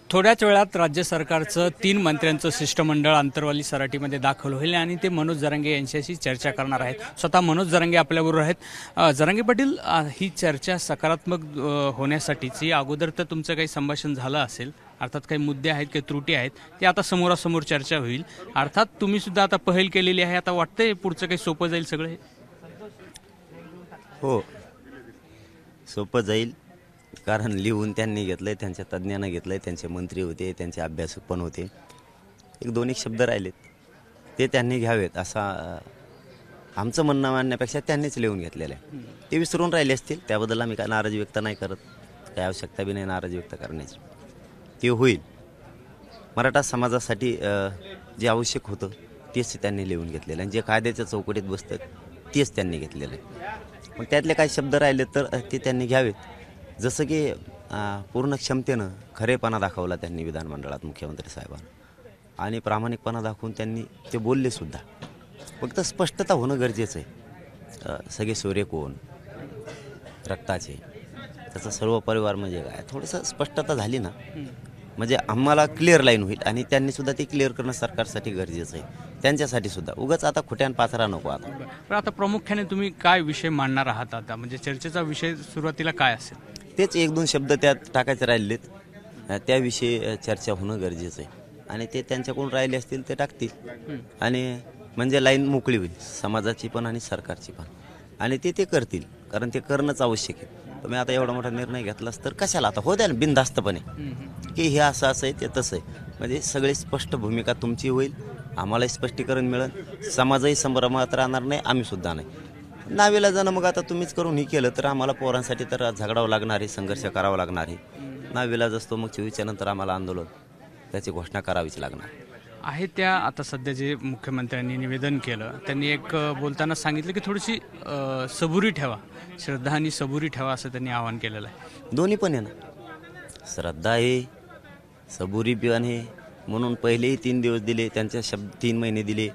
थोड्याच वेळात राज्य सरकारचं 3 मंत्र्यांचं शिष्टमंडळ आंतरवाली सराटीमध्ये दाखल होईल आणि ते मनोज जरांगे यांच्याशी चर्चा करणार आहेत। स्वतः मनोज जरांगे आपल्याबरोबर आहेत। जरांगे पाटील, ही चर्चा सकारात्मक होण्यासाठीची अगोदर तर तुमचं काही संभाषण झालं असेल, अर्थात काही मुद्दे आहेत, काही त्रुटी आहेत, ते आता समोरासमोर चर्चा होईल। अर्थात तुम्ही सुद्धा आता पहल केलेली आहे, आता वाटतंय पुढचं काही सोपं जाईल सगळं? हो, सोपं जाईल, कारण लिहून त्यांनी घेतलंय, त्यांच्या तज्ज्ञांना घेतलंय, त्यांचे मंत्री होते, त्यांचे अभ्यासक पण होते। एक शब्द राहिलेत ते त्यांनी घ्यावेत असा आमचं म्हणणं मानण्यापेक्षा त्यांनीच लिहून घेतलेलं आहे। ते विसरून राहिले असतील, त्याबद्दल आम्ही काय नाराजी व्यक्त नाही करत, काही आवश्यकता बी नाही नाराजी व्यक्त करण्याची। ते होईल, मराठा समाजासाठी जे आवश्यक होतं तेच त्यांनी लिहून घेतलेलं आणि जे कायद्याच्या चौकटीत बसतं तेच त्यांनी घेतलेलं आहे। मग त्यातले काही शब्द राहिले तर ते त्यांनी घ्यावेत। जसं की पूर्ण क्षमतेनं खरेपणा दाखवला त्यांनी विधानमंडळात मुख्यमंत्री साहेबांना, आणि प्रामाणिकपणा दाखवून त्यांनी ते बोललेसुद्धा। फक्त स्पष्टता होणं गरजेचं आहे। सगळे सोरे कोण, रक्ताचे, त्याचा सर्व परिवार म्हणजे काय, थोडंसं स्पष्टता झाली ना म्हणजे आम्हाला क्लिअर लाईन होईल, आणि त्यांनीसुद्धा ते क्लिअर करणं सरकारसाठी गरजेचं आहे, त्यांच्यासाठी सुद्धा। उगाच आता खोट्यान पाथरा नको आता। पण आता प्रामुख्याने तुम्ही काय विषय मांडणार आहात आता, म्हणजे चर्चेचा विषय सुरुवातीला काय असेल? तेच 1-2 शब्द त्यात टाकायचे राहिलेत, त्याविषयी चर्चा होणं गरजेचं आहे, आणि ते त्यांच्याकडून राहिले असतील ते टाकतील, आणि म्हणजे लाईन मोकळी होईल समाजाची पण आणि सरकारची पण, आणि ते करतील, कारण ते करणंच आवश्यक आहे। तुम्ही आता एवढा मोठा निर्णय घेतलास तर कशाला, आता हो द्या ना बिनधास्तपणे की हे असं आहे ते तसं आहे, म्हणजे सगळी स्पष्ट भूमिका तुमची होईल, आम्हालाही स्पष्टीकरण मिळेल, समाजही संभ्रमात राहणार नाही, आम्ही सुद्धा नाही। नावेला जाणं मग आता तुम्हीच करून हे केलं तर आम्हाला पोरांसाठी तर झगडावं लागणार आहे, संघर्ष करावा लागणार आहे। नावेलाच असतो मग 24च्या नंतर आम्हाला आंदोलन त्याची घोषणा करावीच लागणार आहे। त्या आता सध्या जे मुख्यमंत्र्यांनी निवेदन केलं, त्यांनी एक बोलताना सांगितलं की थोडीशी सबुरी ठेवा, श्रद्धा आणि सबुरी ठेवा, असं त्यांनी आवाहन केलेलं आहे। दोन्ही पण आहे ना, श्रद्धा आहे, सबुरी पण आहे, म्हणून पहिलेही 3 दिवस दिले, त्यांच्या 3 महिने दिले,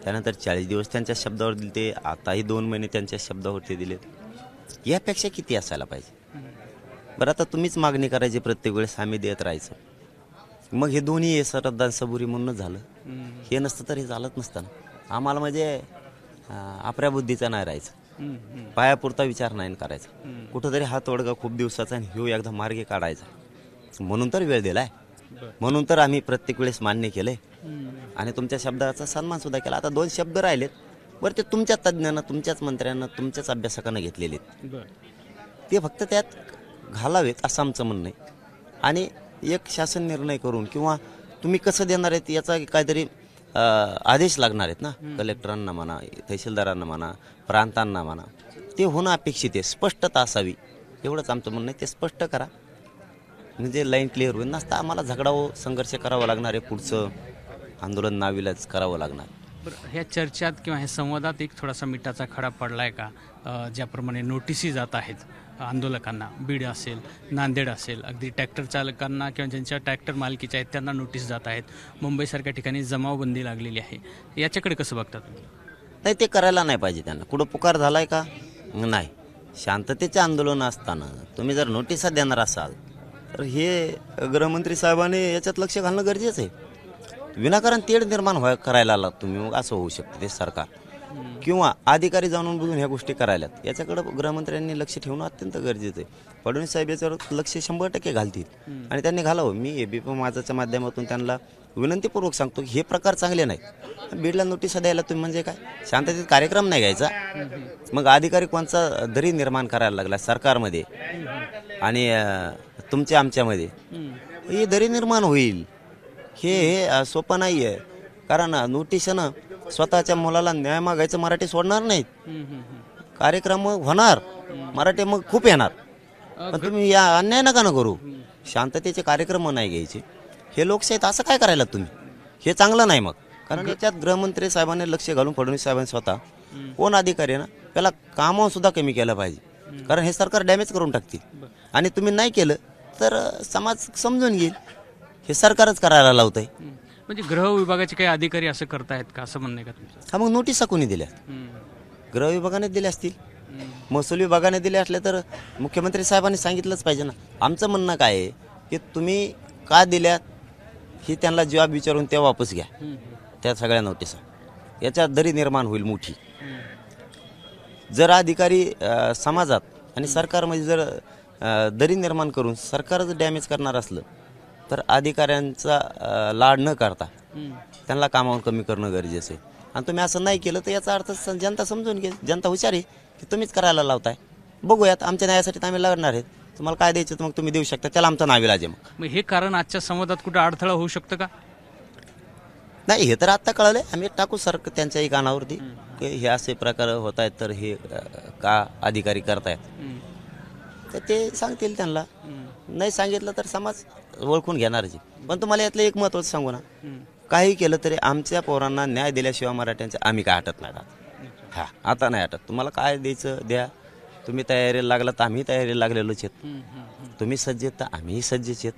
त्यानंतर 40 दिवस त्यांच्या शब्दावर दिले, ते आताही 2 महिने त्यांच्या शब्दावरती दिले। यापेक्षा किती असायला पाहिजे बरं? आता तुम्हीच मागणी करायची प्रत्येक वेळेस, आम्ही देत राहायचं, मग हे दोन्ही आहे, श्रद्धा सबुरी म्हणूनच झालं। हे नसतं तर हे झालंच नसतं ना। आम्हाला म्हणजे आपल्या बुद्धीचा नाही राहायचं, पायापुरता विचार नाही करायचा, कुठंतरी हा तोडगा खूप दिवसाचा आणि ह्यो एकदा मार्गे काढायचा, म्हणून तर वेळ दिलाय, म्हणून तर आम्ही प्रत्येक वेळेस मान्य केलंय, आणि तुमच्या शब्दाचा सन्मान सुद्धा केला। आता 2 शब्द राहिलेत, बरं ते तुमच्या तज्ज्ञांना, तुमच्याच मंत्र्यांना, तुमच्याच अभ्यासकांना घेतलेले आहेत, ते फक्त त्यात घालावेत असं आमचं म्हणणं आहे। आणि एक शासन निर्णय करून किंवा तुम्ही कसं देणार आहेत याचा काहीतरी आदेश लागणार आहेत ना, कलेक्टरांना म्हणा, तहसीलदारांना म्हणा, प्रांतांना म्हणा, ते होणं अपेक्षित आहे, स्पष्टता असावी, एवढंच आमचं म्हणणं आहे। ते स्पष्ट करा म्हणजे लाईन क्लिअर होईल, नसता आम्हाला झगडावं, संघर्ष करावं लागणार आहे, पुढचं आंदोलन नाविलाज करावं लागणार। बरं, ह्या चर्चेत किंवा ह्या संवादात एक थोडासा मिठाचा खडा पडलाय का? ज्याप्रमाणे नोटिसी जात आहेत आंदोलकांना, बीड असेल, नांदेड असेल, अगदी ट्रॅक्टर चालकांना किंवा ज्यांच्या ट्रॅक्टर मालकीच्या आहेत त्यांना नोटीस जात आहेत, मुंबईसारख्या ठिकाणी जमावबंदी लागलेली आहे, याच्याकडे कसं बघता तुम्ही? नाही, ते करायला नाही पाहिजे त्यांना। कुठं पुकार झालाय का? नाही। शांततेचे आंदोलन असताना तुम्ही जर नोटिसा देणार असाल तर हे गृहमंत्री साहेबांनी याच्यात लक्ष घालणं गरजेचं आहे। विनाकारण तेढ निर्माण करायला आलात तुम्ही, मग असं होऊ शकतं ते सरकार किंवा अधिकारी जाणून बुजून ह्या गोष्टी करायल्यात, याच्याकडे गृहमंत्र्यांनी लक्ष ठेवणं अत्यंत गरजेचं आहे। फडणवीस साहेब याच्यावर लक्ष 100% घालतील, आणि त्यांनी घालावं। मी एबीपी माझाच्या माध्यमातून त्यांना विनंतीपूर्वक सांगतो की हे प्रकार चांगले नाहीत। बीडला नोटिसा द्यायला तुम्ही म्हणजे काय, शांततेत कार्यक्रम नाही घ्यायचा, मग अधिकारी कोणचा दरी निर्माण करायला लागला सरकारमध्ये आणि तुमच्या आमच्यामध्ये, ही दरी निर्माण होईल, हे सोपं नाही आहे। कारण नोटिसनं स्वतःच्या मुलाला न्याय मागायचं मराठी सोडणार नाहीत, कार्यक्रम होणार, मराठी मग खूप येणार, पण तुम्ही या अन्याय नका ना करू, शांततेचे कार्यक्रम नाही घ्यायचे, हे लोकशाहीत असं काय करायला तुम्ही, हे चांगलं नाही मग। कारण याच्यात गृहमंत्री साहेबांनी लक्ष घालून, फडणवीस साहेबांनी स्वतः, कोण अधिकारी ना त्याला कामावर सुद्धा कमी केलं पाहिजे, कारण हे सरकार डॅमेज करून टाकतील, आणि तुम्ही नाही केलं तर समाज समजून घेईल हे सरकारच करायला लावतंय। म्हणजे गृह विभागाचे काही अधिकारी असं करतायत का, असं म्हणणं आहे का तुमचं? हा, मग नोटिसा कोणी दिल्या? गृह विभागाने दिल्या असतील, महसूल विभागाने दिले असले तर मुख्यमंत्री साहेबांनी सांगितलंच पाहिजे ना। आमचं म्हणणं काय आहे की तुम्ही का दिल्यात ही त्यांना जॉब विचारून ते वापस घ्या त्या सगळ्या नोटिसा. याच्यात दरी निर्माण होईल मोठी. जर अधिकारी समाजात आणि सरकारमध्ये जर दरी निर्माण करून सरकारच डॅमेज करणार असलं तर अधिकाऱ्यांचा लाड न करता त्यांना कामावून कमी करणं गरजेचं आहे. आणि तुम्ही असं नाही केलं तर याचा अर्थ जनता समजून घे. जनता हुशार आहे की तुम्हीच करायला लावताय. बघूयात, आमच्या न्यायासाठी आम्ही लढणार आहेत. तुम्हाला काय द्यायचं तर मग तुम्ही देऊ शकता, त्याला आमचा नाविलाज आहे. मग हे कारण आजच्या संवादात कुठं अडथळा होऊ शकतं का? नाही, हे तर आत्ता कळलंय. आम्ही टाकू सर त्यांच्याही कानावरती की हे असे प्रकार होत आहेत तर हे का अधिकारी करतायत. तर ते सांगतील त्यांना. नाही सांगितलं तर समाज ओळखून घेणारच. पण तुम्हाला यातलं एक महत्त्वाचं सांगू ना, काही केलं तरी आमच्या पोरांना न्याय दिल्याशिवाय मराठ्यांचे आम्ही काय हटत नाही. हा, आता नाही हटत. तुम्हाला काय द्यायचं द्या. तुम्ही तयारीला लागला तर आम्ही तयारीला लागलेलोच आहेत. तुम्ही सज्ज आहेत तर आम्हीही सज्जच आहेत.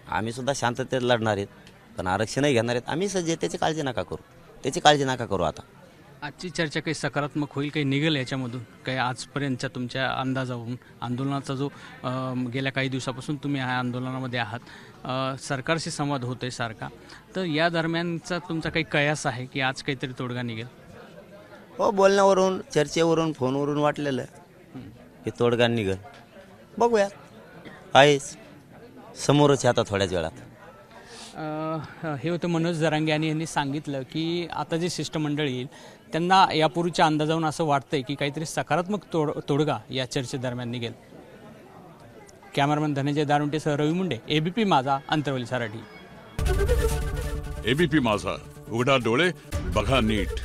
आम्ही सुद्धा शांततेत लढणार आहेत. पण आरक्षणही घेणार आहेत. आम्ही सज्ज आहेत. त्याची काळजी नका करू. त्याची काळजी नका करू. आता आजची चर्चा काही सकारात्मक होईल, काही निघेल याच्यामधून? काही आजपर्यंतच्या तुमच्या अंदाजावरून आंदोलनाचा जो गेल्या काही दिवसापासून तुम्ही या आंदोलनामध्ये आहात, सरकारशी संवाद होतोय सारखा, तर या दरम्यानचा तुमचा काही कयास आहे की आज काहीतरी तोडगा निघेल? हो, बोलण्यावरून, चर्चेवरून, फोनवरून वाटलेलं की तोडगा निघेल. बघूया. आहेच समोरच आता थोड्याच वेळात. हे होतं मनोज जरांगे आणि यांनी सांगितलं की आता जे शिष्टमंडळ येईल त्यांना यापूर्वीच्या अंदाजावरून असं वाटतंय की काहीतरी सकारात्मक तोडगा या चर्चेदरम्यान निघेल. कॅमेरामॅन धनंजय दारुंटेसह रवी मुंडे, एबीपी माझा, अंतरवली, सराठी. एबीपी माझा, उघडा डोळे बघा नीट.